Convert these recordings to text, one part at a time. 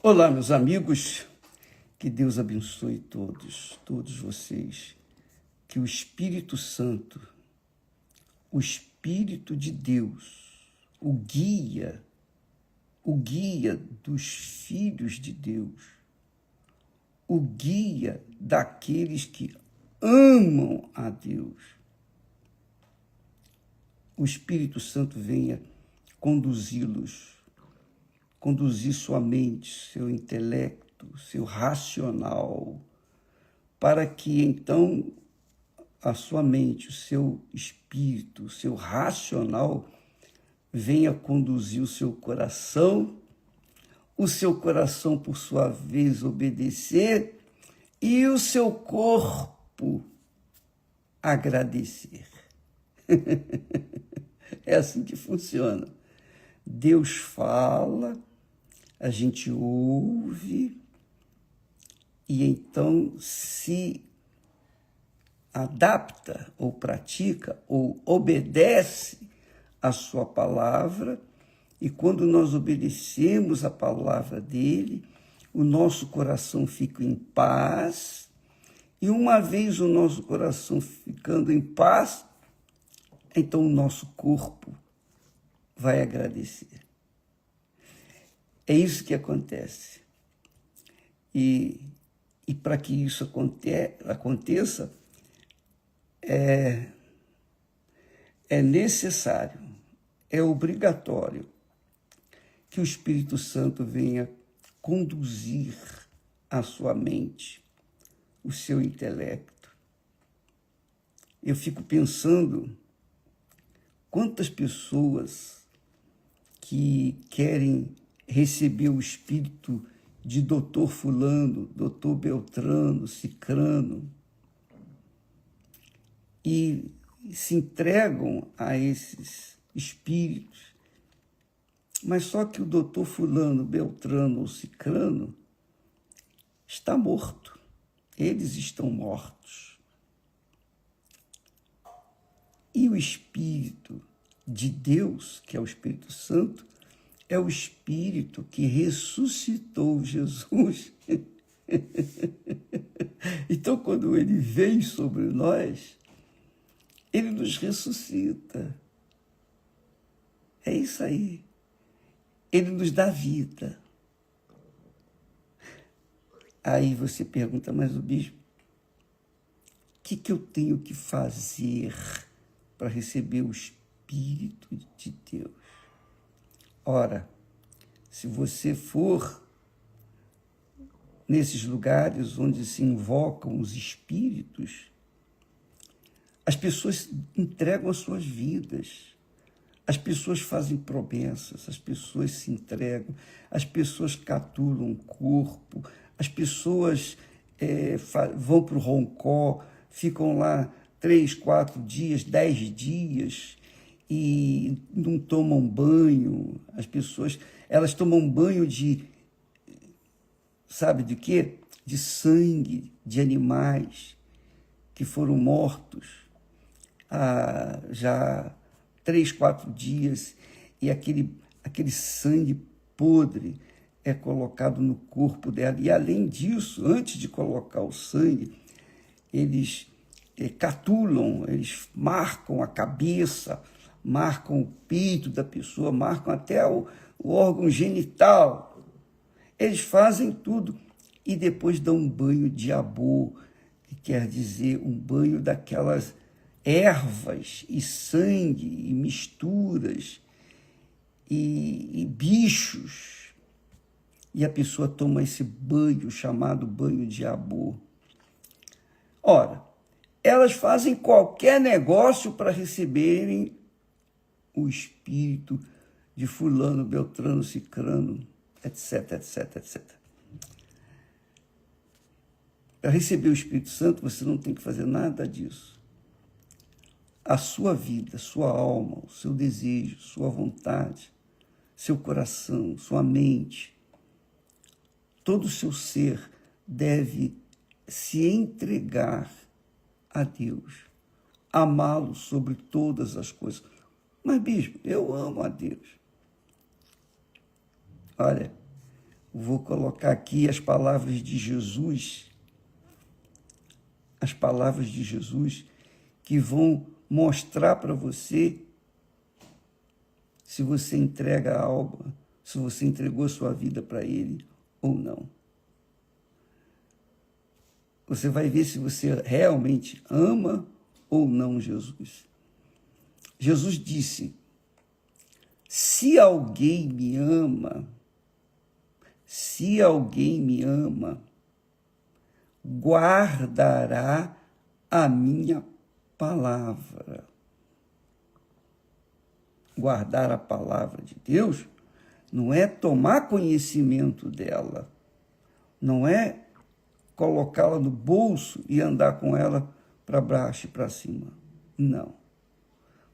Olá, meus amigos, que Deus abençoe todos vocês, que o Espírito Santo, o Espírito de Deus, o guia dos filhos de Deus, o guia daqueles que amam a Deus, o Espírito Santo venha conduzi-los, conduzir sua mente, seu intelecto, seu racional, para que então a sua mente, o seu espírito, o seu racional venha conduzir o seu coração por sua vez obedecer e o seu corpo agradecer. É assim que funciona. Deus fala, a gente ouve e então se adapta ou pratica ou obedece a sua palavra, e quando nós obedecemos a palavra dele, o nosso coração fica em paz, e uma vez o nosso coração ficando em paz, então o nosso corpo vai agradecer. É isso que acontece. E para que isso aconteça, é necessário, é obrigatório que o Espírito Santo venha conduzir a sua mente, o seu intelecto. Eu fico pensando quantas pessoas que querem receber o espírito de doutor fulano, doutor Beltrano, Cicrano, e se entregam a esses espíritos, mas só que o doutor fulano, Beltrano ou Cicrano está morto, eles estão mortos. E o Espírito de Deus, que é o Espírito Santo, é o Espírito que ressuscitou Jesus. Então, quando ele vem sobre nós, ele nos ressuscita. É isso aí. Ele nos dá vida. Aí você pergunta, mas o bispo, o que eu tenho que fazer para receber o Espírito de Deus? Ora, se você for nesses lugares onde se invocam os espíritos, as pessoas entregam as suas vidas, as pessoas fazem promessas, as pessoas se entregam, as pessoas catulam o corpo, as pessoas vão para o Roncó, ficam lá 3, 4 dias, 10 dias, e não tomam banho. As pessoas, elas tomam banho de, sabe de quê? De sangue de animais que foram mortos há já 3, 4 dias, e aquele sangue podre é colocado no corpo dela. E além disso, antes de colocar o sangue, eles catulam, eles marcam a cabeça, marcam o peito da pessoa, marcam até o órgão genital. Eles fazem tudo e depois dão um banho de abô, que quer dizer um banho daquelas ervas e sangue e misturas e bichos. E a pessoa toma esse banho chamado banho de abô. Ora, elas fazem qualquer negócio para receberem o espírito de fulano, Beltrano, Cicrano, etc, etc, etc. Para receber o Espírito Santo, você não tem que fazer nada disso. A sua vida, sua alma, o seu desejo, sua vontade, seu coração, sua mente, todo o seu ser deve se entregar a Deus, amá-lo sobre todas as coisas. Mas, bispo, eu amo a Deus. Olha, vou colocar aqui as palavras de Jesus, que vão mostrar para você se você entrega a alma, se você entregou sua vida para Ele ou não. Você vai ver se você realmente ama ou não Jesus. Jesus disse: se alguém me ama, guardará a minha palavra. Guardar a palavra de Deus não é tomar conhecimento dela, não é colocá-la no bolso e andar com ela para baixo e para cima. Não.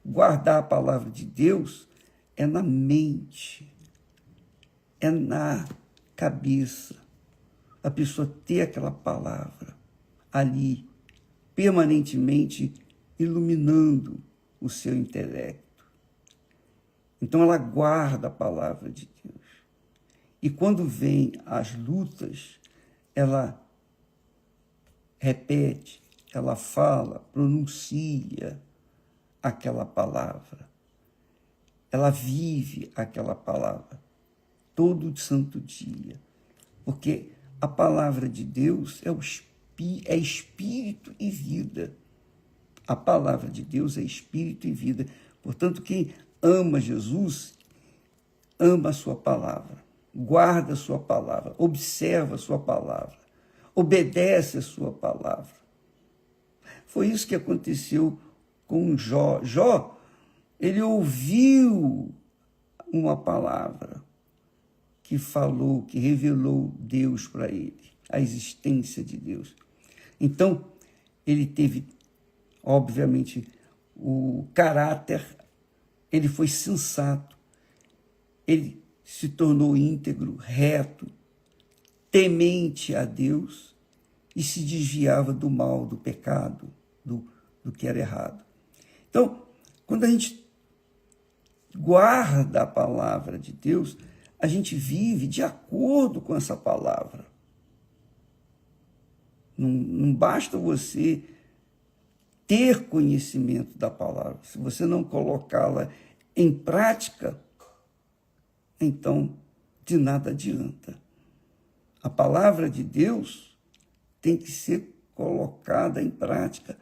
Guardar a palavra de Deus é na mente, é na cabeça. A pessoa ter aquela palavra ali, permanentemente iluminando o seu intelecto. Então ela guarda a palavra de Deus. E quando vem as lutas, ela repete, ela fala, pronuncia aquela palavra. Ela vive aquela palavra todo santo dia. Porque a palavra de Deus é espírito e vida. A palavra de Deus é espírito e vida. Portanto, quem ama Jesus, ama a sua palavra, guarda a sua palavra, observa a sua palavra, obedece a sua palavra. Foi isso que aconteceu com Jó. Jó, ele ouviu uma palavra que falou, que revelou Deus para ele, a existência de Deus. Então, ele teve, obviamente, o caráter, ele foi sensato, ele se tornou íntegro, reto, temente a Deus e se desviava do mal, do pecado, do que era errado. Então, quando a gente guarda a palavra de Deus, a gente vive de acordo com essa palavra. Não basta você ter conhecimento da palavra. Se você não colocá-la em prática, então de nada adianta. A palavra de Deus tem que ser colocada em prática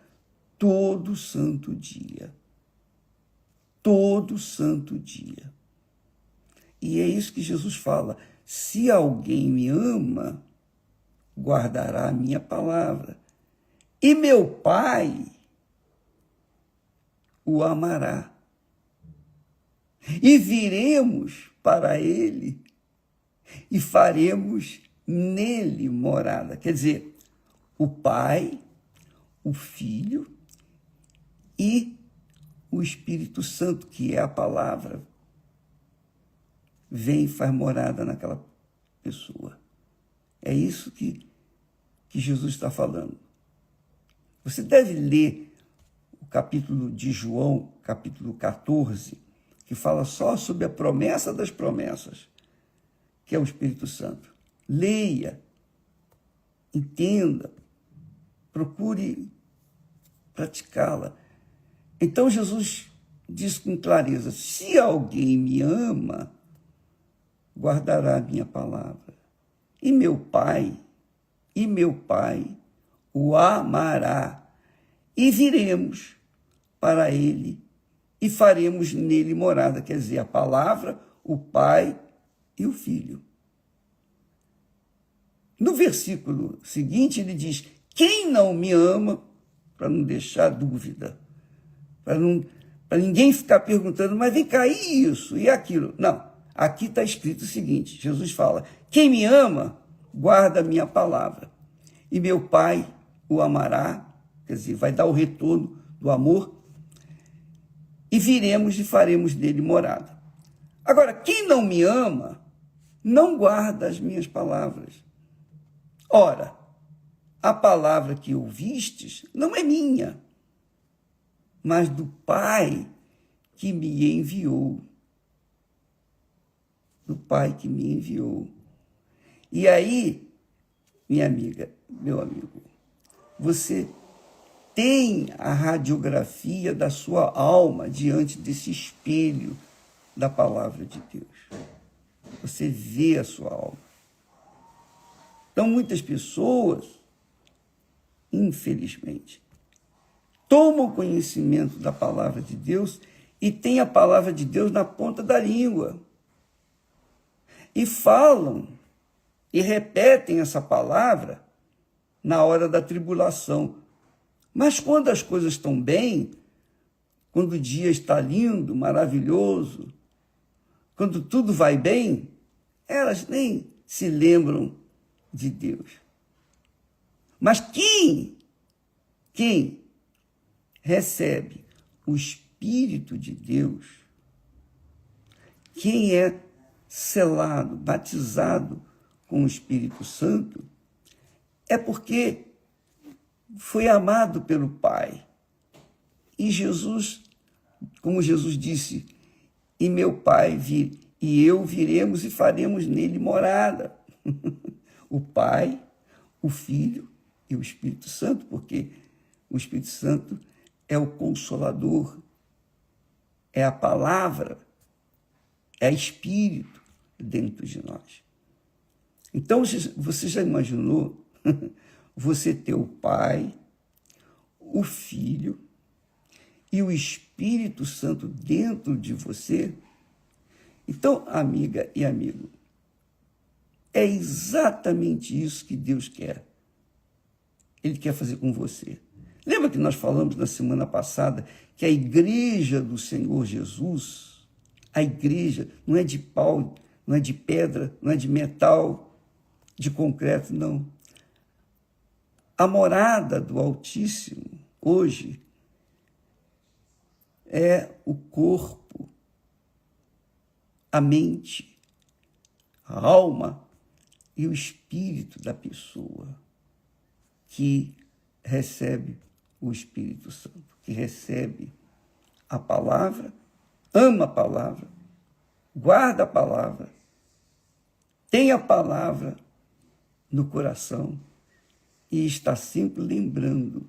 todo santo dia. Todo santo dia. E é isso que Jesus fala: se alguém me ama, guardará a minha palavra, e meu Pai o amará. E viremos para ele e faremos nele morada. Quer dizer, o Pai, o Filho e o Espírito Santo, que é a palavra, vem e faz morada naquela pessoa. É isso que Jesus está falando. Você deve ler o capítulo de João, capítulo 14, que fala só sobre a promessa das promessas, que é o Espírito Santo. Leia, entenda, procure praticá-la. Então Jesus diz com clareza: se alguém me ama, guardará a minha palavra. E meu Pai o amará. E viremos para ele e faremos nele morada. Quer dizer, a palavra, o Pai e o Filho. No versículo seguinte, ele diz: quem não me ama, para não deixar dúvida, para ninguém ficar perguntando, mas vem cá, e isso, e aquilo. Não, aqui está escrito o seguinte: Jesus fala: quem me ama, guarda a minha palavra, e meu Pai o amará, quer dizer, vai dar o retorno do amor, e viremos e faremos nele morada. Agora, quem não me ama, não guarda as minhas palavras. Ora, a palavra que ouvistes não é minha, mas do Pai que me enviou. Do Pai que me enviou. E aí, minha amiga, meu amigo, você tem a radiografia da sua alma diante desse espelho da palavra de Deus. Você vê a sua alma. Então, muitas pessoas, infelizmente, tomam conhecimento da palavra de Deus e têm a palavra de Deus na ponta da língua. E falam e repetem essa palavra na hora da tribulação. Mas quando as coisas estão bem, quando o dia está lindo, maravilhoso, quando tudo vai bem, elas nem se lembram de Deus. Mas quem recebe o Espírito de Deus, quem é selado, batizado com o Espírito Santo, é porque foi amado pelo Pai. E Jesus, como Jesus disse, e meu Pai e eu viremos e faremos nele morada. O Pai, o Filho e o Espírito Santo, porque o Espírito Santo é o Consolador, é a palavra, é Espírito dentro de nós. Então, você já imaginou você ter o Pai, o Filho e o Espírito Santo dentro de você? Então, amiga e amigo, é exatamente isso que Deus quer. Ele quer fazer com você. Lembra que nós falamos na semana passada que a igreja do Senhor Jesus, a igreja não é de pau, não é de pedra, não é de metal, de concreto, não. A morada do Altíssimo, hoje, é o corpo, a mente, a alma e o espírito da pessoa que recebe o Espírito Santo, que recebe a palavra, ama a palavra, guarda a palavra, tem a palavra no coração e está sempre lembrando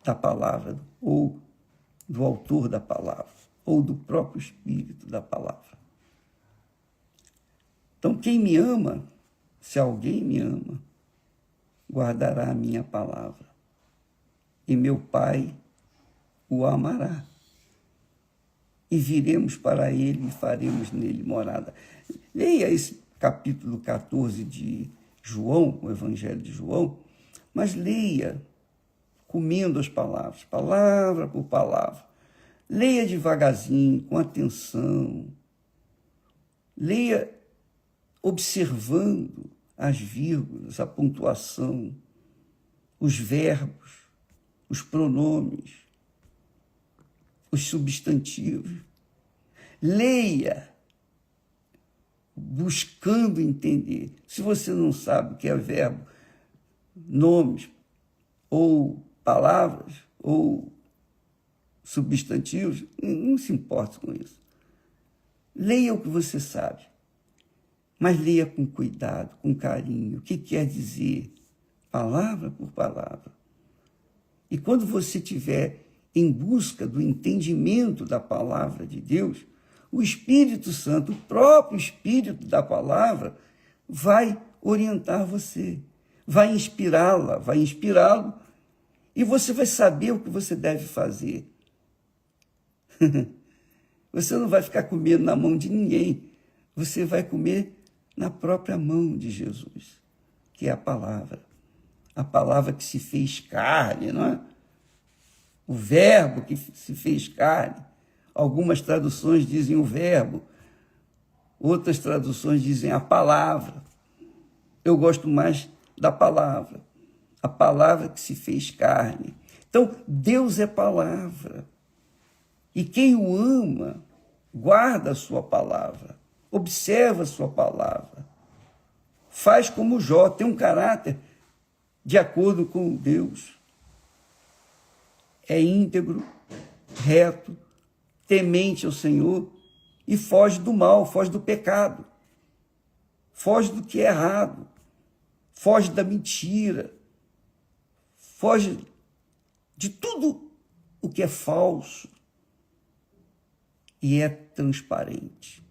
da palavra, ou do autor da palavra, ou do próprio Espírito da palavra. Então, quem me ama, se alguém me ama, guardará a minha palavra, e meu Pai o amará. E viremos para ele e faremos nele morada. Leia esse capítulo 14 de João, o Evangelho de João, mas leia comendo as palavras, palavra por palavra. Leia devagarzinho, com atenção. Leia observando as vírgulas, a pontuação, os verbos, os pronomes, os substantivos. Leia buscando entender. Se você não sabe o que é verbo, nomes, ou palavras, ou substantivos, não se importe com isso. Leia o que você sabe, mas leia com cuidado, com carinho. O que quer dizer? Palavra por palavra. E quando você estiver em busca do entendimento da palavra de Deus, o Espírito Santo, o próprio Espírito da palavra, vai orientar você, vai inspirá-la, vai inspirá-lo, e você vai saber o que você deve fazer. Você não vai ficar comendo na mão de ninguém, você vai comer na própria mão de Jesus, que é a palavra que se fez carne, não é? O verbo que se fez carne. Algumas traduções dizem o verbo, outras traduções dizem a palavra. Eu gosto mais da palavra, a palavra que se fez carne. Então, Deus é palavra. E quem o ama, guarda a sua palavra, observa a sua palavra, faz como Jó, tem um caráter de acordo com Deus. É íntegro, reto, temente ao Senhor e foge do mal, foge do pecado. foge do que é errado, foge da mentira, foge de tudo o que é falso e é transparente.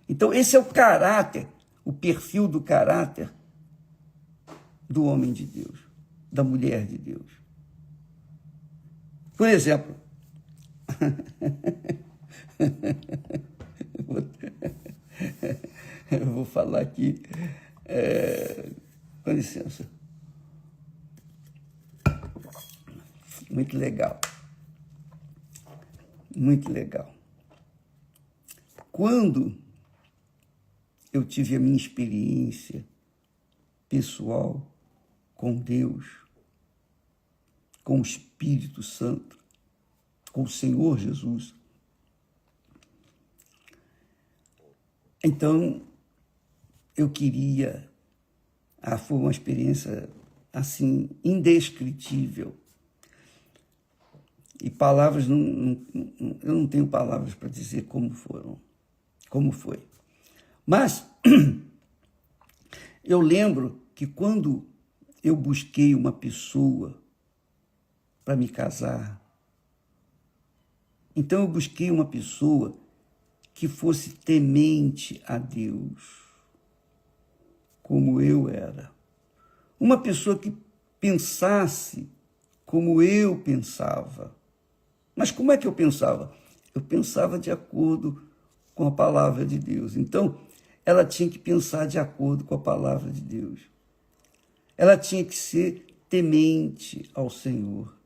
Então, esse é o caráter, o perfil do caráter do homem de Deus, da mulher de Deus. Por exemplo, eu vou falar aqui, com licença. Muito legal. Muito legal. Quando eu tive a minha experiência pessoal com Deus, com o Espírito Santo, com o Senhor Jesus, então eu queria, foi uma experiência assim indescritível. E palavras, eu não tenho palavras para dizer como foi. Mas eu lembro que quando eu busquei uma pessoa para me casar, então eu busquei uma pessoa que fosse temente a Deus, como eu era. Uma pessoa que pensasse como eu pensava. Mas como é que eu pensava? Eu pensava de acordo com a palavra de Deus. Então, ela tinha que pensar de acordo com a palavra de Deus. Ela tinha que ser temente ao Senhor.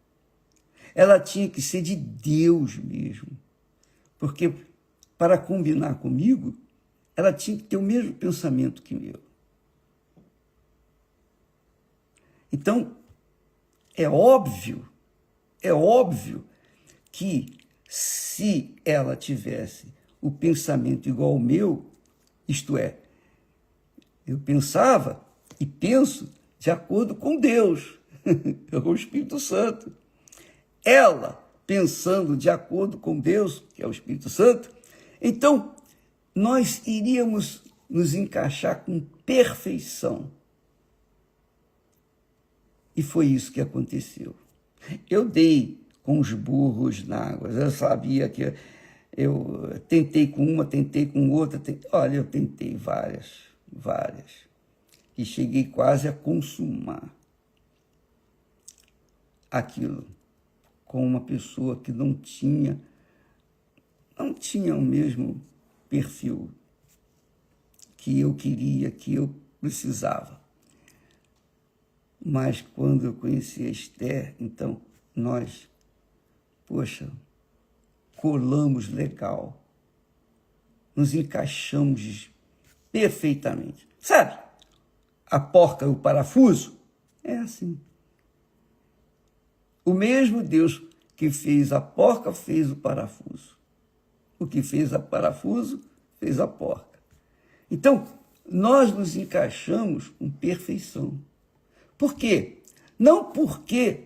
Ela tinha que ser de Deus mesmo. Porque, para combinar comigo, ela tinha que ter o mesmo pensamento que eu. Então, é óbvio que se ela tivesse o pensamento igual ao meu, isto é, eu pensava e penso de acordo com Deus, com o Espírito Santo. Ela pensando de acordo com Deus, que é o Espírito Santo, então nós iríamos nos encaixar com perfeição. E foi isso que aconteceu. Eu dei com os burros na água. Eu sabia que eu tentei com uma, tentei com outra. Olha, eu tentei várias. E cheguei quase a consumar aquilo com uma pessoa que não tinha o mesmo perfil que eu queria, que eu precisava. Mas quando eu conheci a Esther, então nós, colamos legal, nos encaixamos perfeitamente. Sabe, a porca e o parafuso é assim. O mesmo Deus que fez a porca fez o parafuso. O que fez o parafuso fez a porca. Então, nós nos encaixamos com perfeição. Por quê? Não porque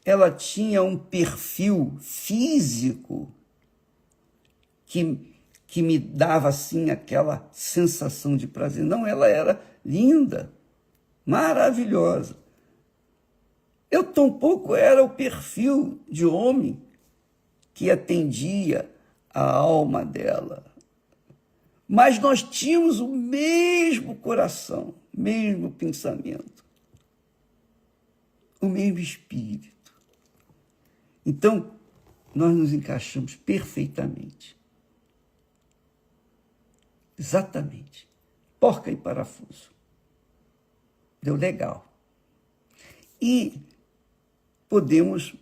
ela tinha um perfil físico que me dava, assim, aquela sensação de prazer. Não, ela era linda, maravilhosa. Eu tampouco era o perfil de homem que atendia a alma dela. Mas nós tínhamos o mesmo coração, o mesmo pensamento, o mesmo espírito. Então, nós nos encaixamos perfeitamente. Exatamente. Porca e parafuso. Deu legal. E podemos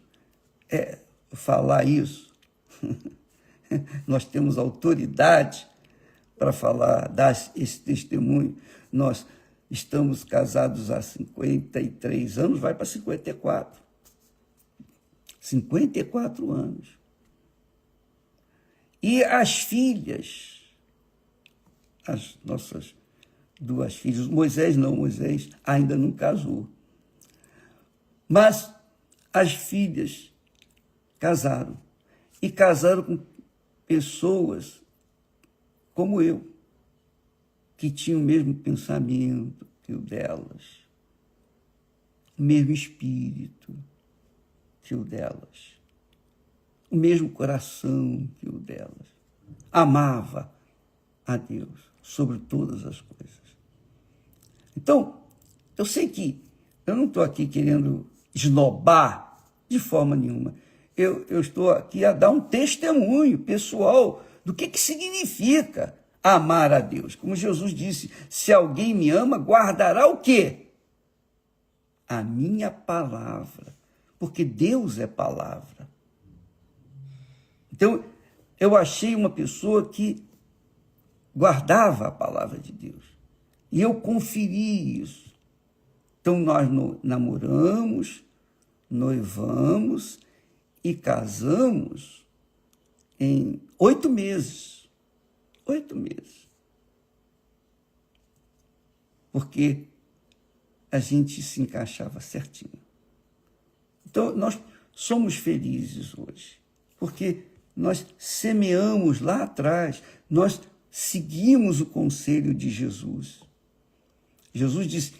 falar isso. Nós temos autoridade para falar, dar esse testemunho. Nós estamos casados há 53 anos, vai para 54. 54 anos. E as filhas, as nossas 2 filhas, Moisés ainda não casou. Mas as filhas casaram. E casaram com pessoas como eu. que tinham o mesmo pensamento que o delas, o mesmo espírito que o delas, o mesmo coração que o delas. Amava a Deus sobre todas as coisas. Então, eu sei que eu não estou aqui querendo esnobar de forma nenhuma. Eu estou aqui a dar um testemunho pessoal do que significa amar a Deus. Como Jesus disse, se alguém me ama, guardará o quê? A minha palavra. Porque Deus é palavra. Então, eu achei uma pessoa que guardava a palavra de Deus. E eu conferi isso. Então, nós namoramos, noivamos e casamos em 8 meses. 8 meses. Porque a gente se encaixava certinho. Então, nós somos felizes hoje, porque nós semeamos lá atrás, nós seguimos o conselho de Jesus. Jesus disse,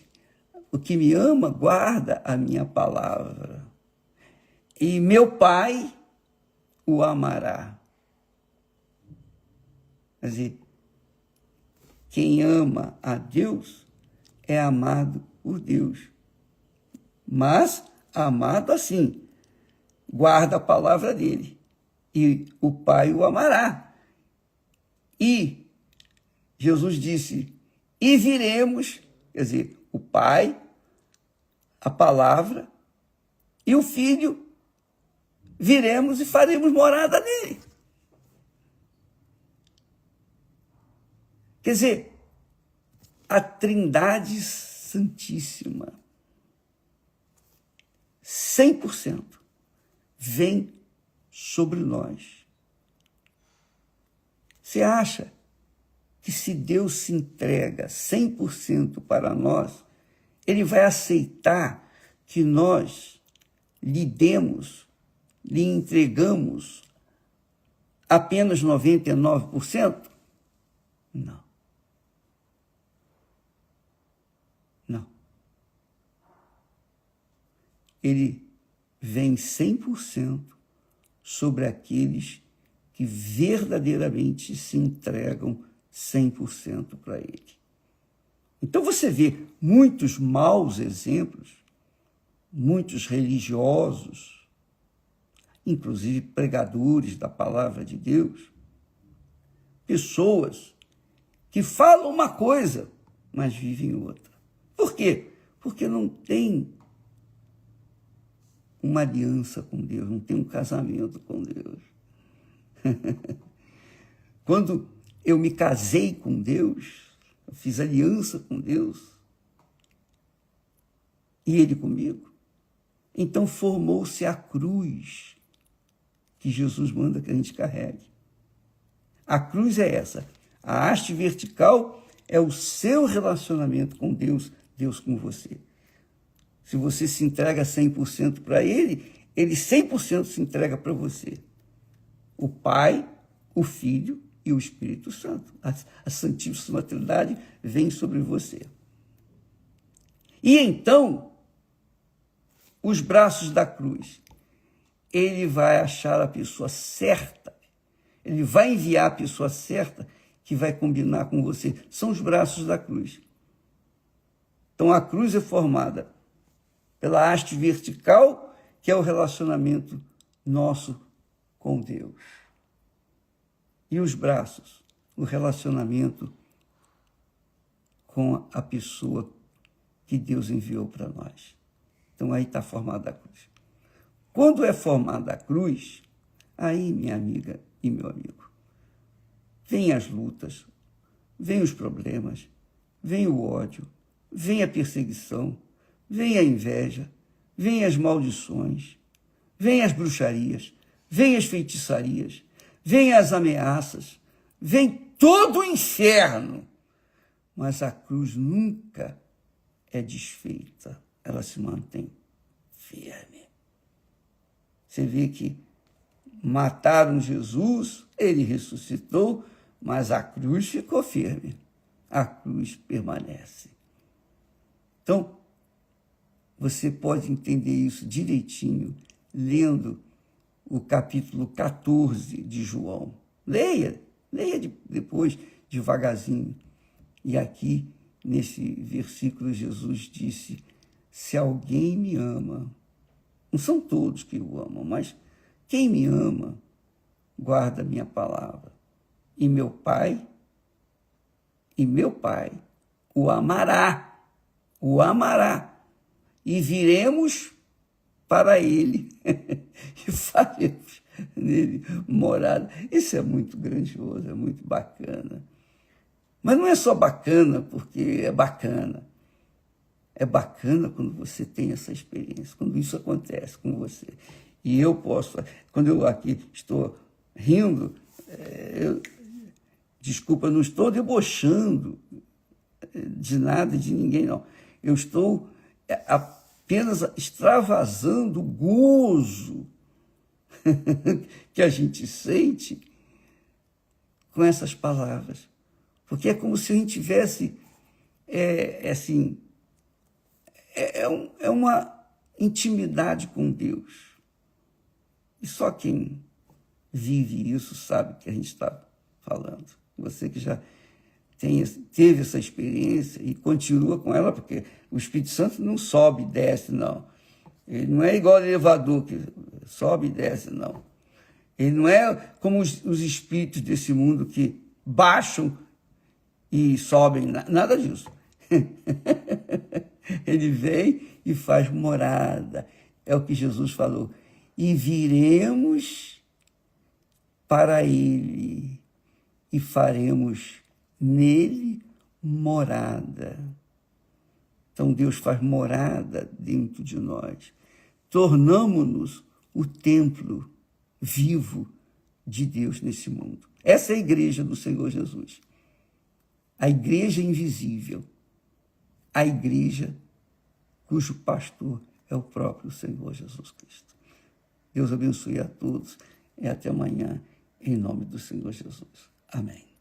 o que me ama, guarda a minha palavra, e meu Pai o amará. Quer dizer, quem ama a Deus é amado por Deus, mas amado assim, guarda a palavra dele, e o Pai o amará. E Jesus disse, e viremos, quer dizer, o Pai, a palavra e o Filho, viremos e faremos morada nele. Quer dizer, a Trindade Santíssima, 100%, vem sobre nós. Você acha que se Deus se entrega 100% para nós, Ele vai aceitar que nós lhe demos, lhe entregamos apenas 99%? Não. Não. Ele vem 100% sobre aqueles que verdadeiramente se entregam 100% para Ele. Então você vê muitos maus exemplos, muitos religiosos, inclusive pregadores da palavra de Deus, pessoas que falam uma coisa, mas vivem outra. Por quê? Porque não tem uma aliança com Deus, não tem um casamento com Deus. Quando eu me casei com Deus, eu fiz aliança com Deus, e Ele comigo, então formou-se a cruz que Jesus manda que a gente carregue. A cruz é essa. A haste vertical é o seu relacionamento com Deus, Deus com você. Se você se entrega 100% para Ele, Ele 100% se entrega para você. O Pai, o Filho e o Espírito Santo. A Santíssima Trindade vem sobre você. E então, os braços da cruz, Ele vai achar a pessoa certa, Ele vai enviar a pessoa certa que vai combinar com você. São os braços da cruz. Então, a cruz é formada pela haste vertical, que é o relacionamento nosso com Deus. E os braços, o relacionamento com a pessoa que Deus enviou para nós. Então, aí está formada a cruz. Quando é formada a cruz, aí, minha amiga e meu amigo, vem as lutas, vem os problemas, vem o ódio, vem a perseguição, vem a inveja, vem as maldições, vem as bruxarias, vem as feitiçarias, vem as ameaças, vem todo o inferno. Mas a cruz nunca é desfeita, ela se mantém firme. Você vê que mataram Jesus, ele ressuscitou, mas a cruz ficou firme. a cruz permanece. Então, você pode entender isso direitinho lendo o capítulo 14 de João. Leia depois devagarzinho. E aqui, nesse versículo, Jesus disse: se alguém me ama, não são todos que o amam, mas quem me ama, guarda a minha palavra. E meu Pai o amará, e viremos para ele e faremos nele morada. Isso é muito grandioso, é muito bacana. Mas não é só bacana porque é bacana. É bacana quando você tem essa experiência, quando isso acontece com você. E eu posso, quando eu aqui estou rindo, desculpa, não estou debochando de nada e de ninguém, não. Eu estou apenas extravasando o gozo que a gente sente com essas palavras. Porque é como se a gente tivesse, uma intimidade com Deus. E só quem vive isso sabe o que a gente está falando. Você que já teve essa experiência e continua com ela, porque o Espírito Santo não sobe e desce, não. Ele não é igual ao elevador, que sobe e desce, não. Ele não é como os espíritos desse mundo que baixam e sobem, nada disso. Ele vem e faz morada. É o que Jesus falou. E viremos para ele e faremos nele morada. Então Deus faz morada dentro de nós. Tornamo-nos o templo vivo de Deus nesse mundo. Essa é a igreja do Senhor Jesus. A igreja invisível. A igreja cujo pastor é o próprio Senhor Jesus Cristo. Deus abençoe a todos e até amanhã, em nome do Senhor Jesus. Amém.